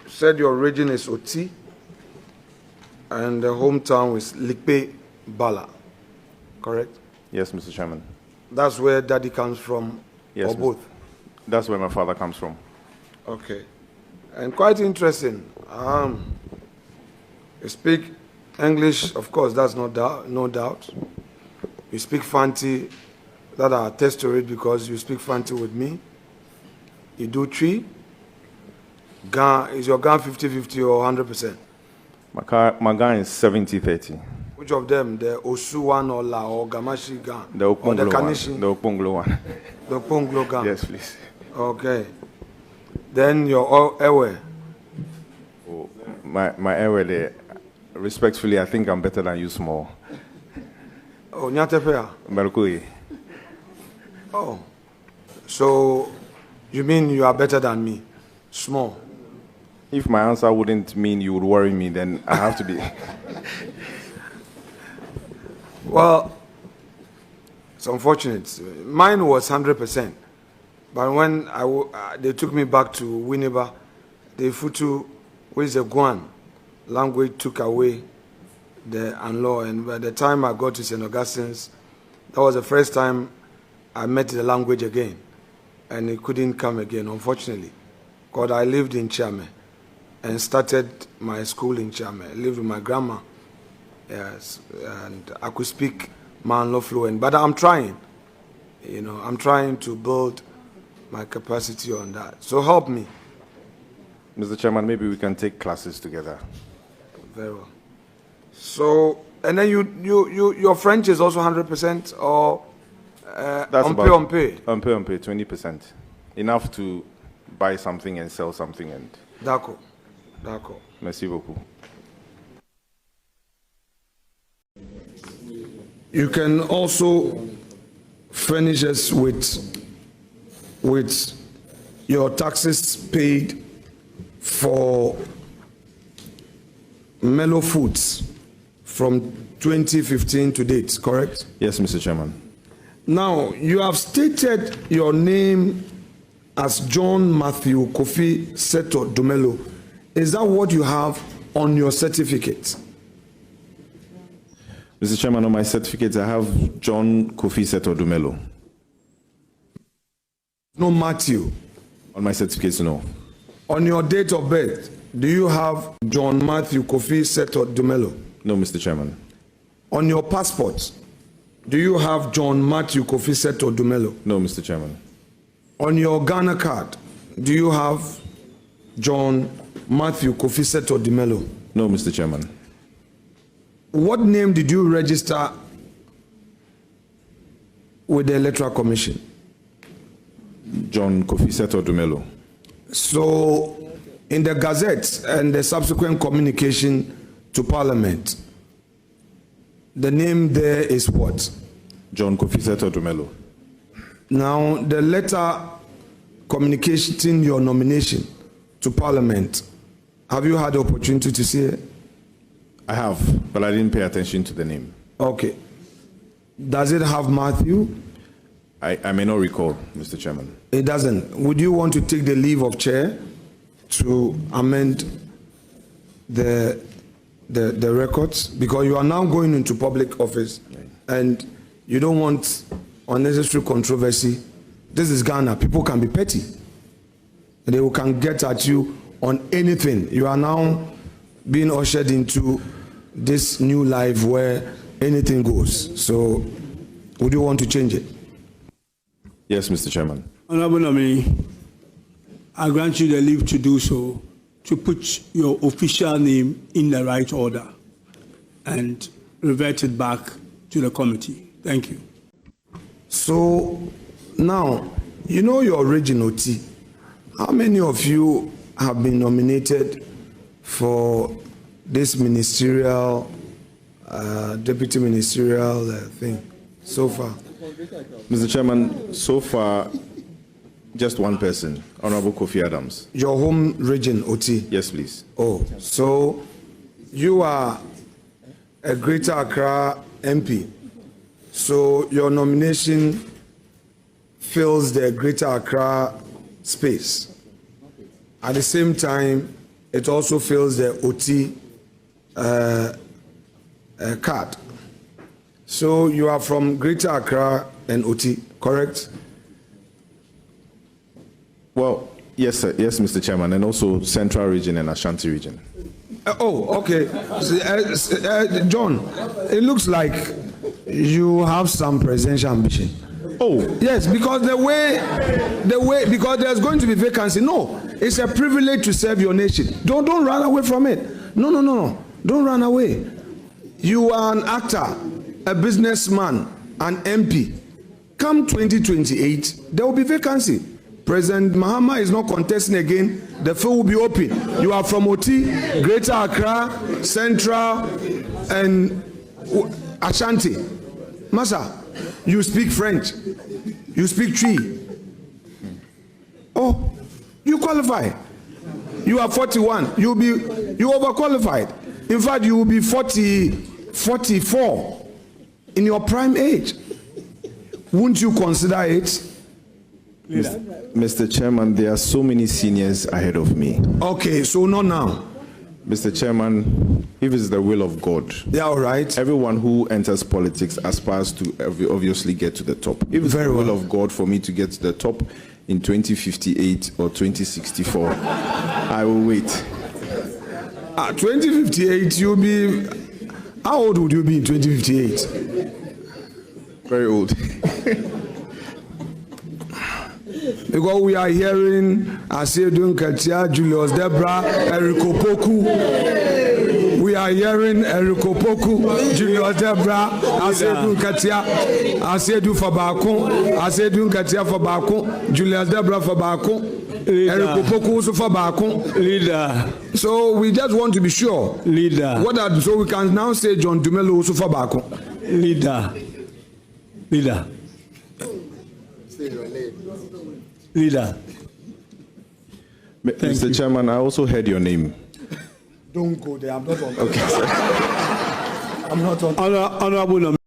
Said your region is Oti and the hometown is Likpe Bala, correct? Yes, Mr. Chairman. That's where daddy comes from, Yes, or both? That's where my father comes from. Okay. And quite interesting. You speak English, of course, that's no doubt. You speak Fanti, that I attest to it because you speak Fanti with me. You do tree. Is your gun 50-50 or 100%? My gun is 70-30. Which of them? The Osu one or La or Gamashi gun? The Okponglo one. The Okponglo one. The Okponglo gun? Yes, please. Okay. Then your Ewe? Oh, my Ewe there, respectfully, I think I'm better than you small. Oh, Nyatepea? Merkui. Oh. So, you mean you are better than me? Small? If my answer wouldn't mean you would worry me, then I have to be. Well, it's unfortunate. Mine was 100%. But when they took me back to Winneba, the Futu, which is a Guan language, took away the Anlo. And by the time I got to St. Augustine's, that was the first time I met the language again. And it couldn't come again, unfortunately. Because I lived in Chame and started my school in Chame. I lived with my grandma. Yes, and I could speak Manlo fluent. But I'm trying. You know, I'm trying to build my capacity on that. So help me. Mr. Chairman, maybe we can take classes together. Very well. So, and then your French is also 100% or That's on about pay? On pay, 20%. Enough to buy something and sell something and... D'accord. Merci beaucoup. You can also furnish us with your taxes paid for Mellow Foods from 2015 to date, correct? Yes, Mr. Chairman. Now, you have stated your name as John Matthew Kofi Seto Dumelo. Is that what you have on your certificate? Mr. Chairman, on my certificate, I have John Kofi Seto Dumelo. No Matthew? On my certificate, no. On your date of birth, do you have John Matthew Kofi Seto Dumelo? No, Mr. Chairman. On your passport, do you have John Matthew Kofi Seto Dumelo? No, Mr. Chairman. On your Ghana card, do you have John Matthew Kofi Seto Dumelo? No, Mr. Chairman. What name did you register with the Electoral Commission? John Kofi Seto Dumelo. So, in the Gazette and the subsequent communication to Parliament, the name there is what? John Kofi Seto Dumelo. Now, the letter communicating your nomination to Parliament, have you had the opportunity to see it? I have, but I didn't pay attention to the name. Okay. Does it have Matthew? I may not recall, Mr. Chairman. It doesn't. Would you want to take the leave of chair to amend the records? Because you are now going into public office and you don't want unnecessary controversy. This is Ghana. People can be petty. They can get at you on anything. You are now being ushered into this new life where anything goes. So, would you want to change it? Yes, Mr. Chairman. Honorable nominee, I grant you the leave to do so, to put your official name in the right order and revert it back to the committee. Thank you. So, now, you know your region Oti. How many of you have been nominated for this ministerial, deputy ministerial thing so far? Mr. Chairman, so far, just one person, Honorable Kofi Adams. Your home region, Oti? Yes, please. Oh, so you are a Greater Accra MP. So your nomination fills the Greater Accra space. At the same time, it also fills the OT card. So you are from Greater Accra and OT, correct? Well, yes, sir. Yes, Mr. Chairman, and also Central Region and Ashanti Region. Okay. John, it looks like you have some presidential ambition. Oh, yes, because because there's going to be vacancy. No, it's a privilege to serve your nation. Don't run away from it. No. Don't run away. You are an actor, a businessman, an MP. Come 2028, there will be vacancy. President Mahama is not contesting again. The field will be open. You are from OT, Greater Accra, Central, and Ashanti. Masa, you speak French. You speak Twi. Oh, you qualify. You are 41. You overqualified. In fact, you will be 44 in your prime age. Wouldn't you consider it? Mr. Chairman, there are so many seniors ahead of me. Okay, so not now. Mr. Chairman, if it's the will of God, yeah, all right. Everyone who enters politics aspires to obviously get to the top. If it's the will of God for me to get to the top in 2058 or 2064, I will wait. 2058, you'll be... How old would you be in 2058? Very old. Because we are hearing Asedun Katia, Julius Debra, Eriko Poku. We are hearing Eriko Poku, Julius Debra, Asedun Katia, Asedu Fabakon, Asedun Katia Fabakon, Julius Debra Fabakon, Eriko Poku Fabakon. Leader. So we just want to be sure. Leader. So we can now say John Dumelo Fabakon. Leader. Leader. Mr. Chairman, I also heard your name. Don't go there. I'm not on. Okay, sir. I'm not on. Honorable